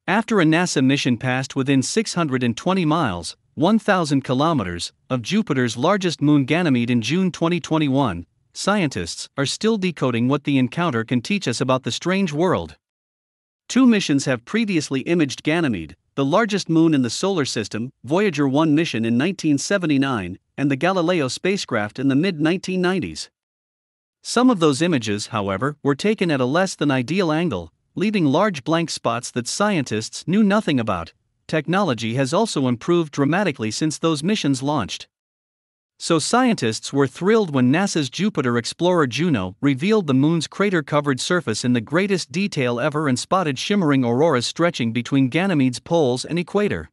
After a NASA mission passed within 620 miles, 1,000 kilometers, of Jupiter's largest moon Ganymede in June 2021, scientists are still decoding what the encounter can teach us about the strange world. Two missions have previously imaged Ganymede, the largest moon in the solar system, Voyager 1 mission in 1979, and the Galileo spacecraft in the mid-1990s. Some of those images, however, were taken at a less than ideal angle, leaving large blank spots that scientists knew nothing about. Technology has also improved dramatically since those missions launched. So scientists were thrilled when NASA's Jupiter explorer Juno revealed the moon's crater-covered surface in the greatest detail ever and spotted shimmering auroras stretching between Ganymede's poles and equator.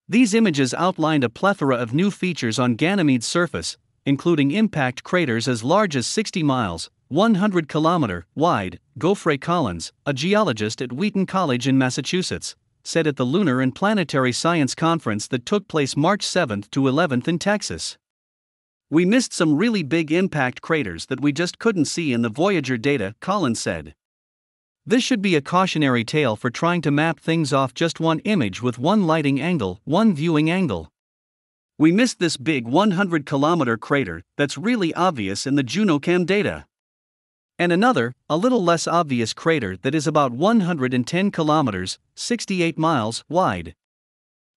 These images outlined a plethora of new features on Ganymede's surface, including impact craters as large as 60 miles, 100 km wide. Goeffrey Collins, a geologist at Wheaton College in Massachusetts, said at the Lunar and Planetary Science Conference that took place March 7 to 11 in Texas. "We missed some really big impact craters that we just couldn't see in the Voyager data," Collins said. "This should be a cautionary tale for trying to map things off just one image with one lighting angle, one viewing angle. We missed this big 100-kilometer crater that's really obvious in the JunoCam data. And another, a little less obvious crater that is about 110 kilometers, 68 miles, wide."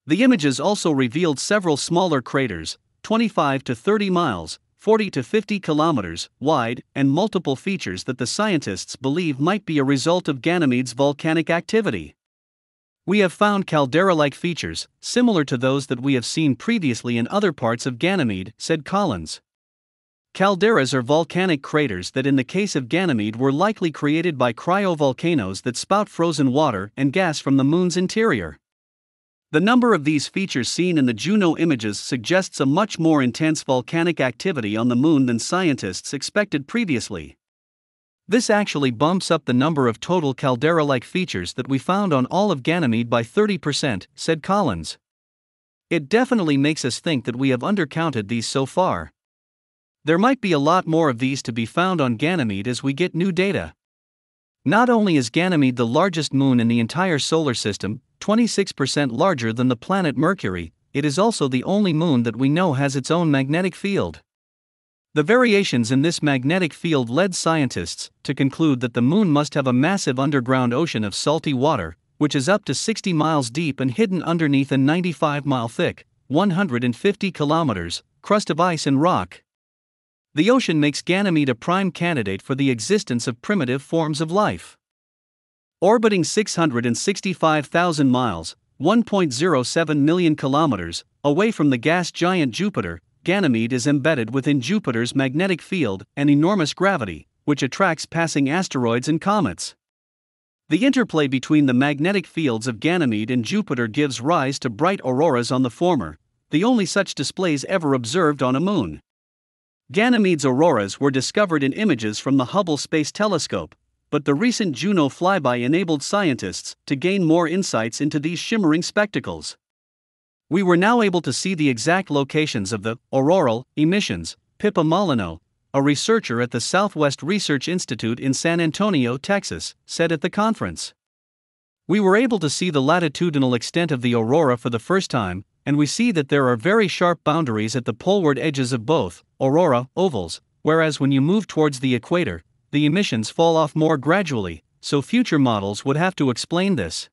The images also revealed several smaller craters, 25 to 30 miles, 40 to 50 kilometers, wide, and multiple features that the scientists believe might be a result of Ganymede's volcanic activity. "We have found caldera-like features, similar to those that we have seen previously in other parts of Ganymede," said Collins. Calderas are volcanic craters that in the case of Ganymede were likely created by cryovolcanoes that spout frozen water and gas from the moon's interior. The number of these features seen in the Juno images suggests a much more intense volcanic activity on the moon than scientists expected previously. "This actually bumps up the number of total caldera-like features that we found on all of Ganymede by 30%, said Collins. "It definitely makes us think that we have undercounted these so far. There might be a lot more of these to be found on Ganymede as we get new data." Not only is Ganymede the largest moon in the entire solar system, 26% larger than the planet Mercury, it is also the only moon that we know has its own magnetic field. The variations in this magnetic field led scientists to conclude that the moon must have a massive underground ocean of salty water, which is up to 60 miles deep and hidden underneath a 95-mile thick, 150 kilometers, crust of ice and rock. The ocean makes Ganymede a prime candidate for the existence of primitive forms of life. Orbiting 665,000 miles, 1.07 million kilometers, away from the gas giant Jupiter, Ganymede is embedded within Jupiter's magnetic field and enormous gravity, which attracts passing asteroids and comets. The interplay between the magnetic fields of Ganymede and Jupiter gives rise to bright auroras on the former, the only such displays ever observed on a moon. Ganymede's auroras were discovered in images from the Hubble Space Telescope, but the recent Juno flyby enabled scientists to gain more insights into these shimmering spectacles. "We were now able to see the exact locations of the auroral emissions," Pippa Molyneux, a researcher at the Southwest Research Institute in San Antonio, Texas, said at the conference. "We were able to see the latitudinal extent of the aurora for the first time, and we see that there are very sharp boundaries at the poleward edges of both aurora ovals, whereas when you move towards the equator, the emissions fall off more gradually, so future models would have to explain this."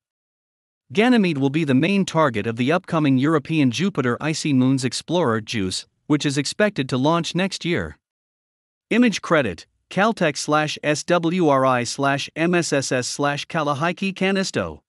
Ganymede will be the main target of the upcoming European Jupiter Icy Moons Explorer JUICE, which is expected to launch next year. Image credit, Caltech/SWRI/MSSS/Kalahiki Canisto.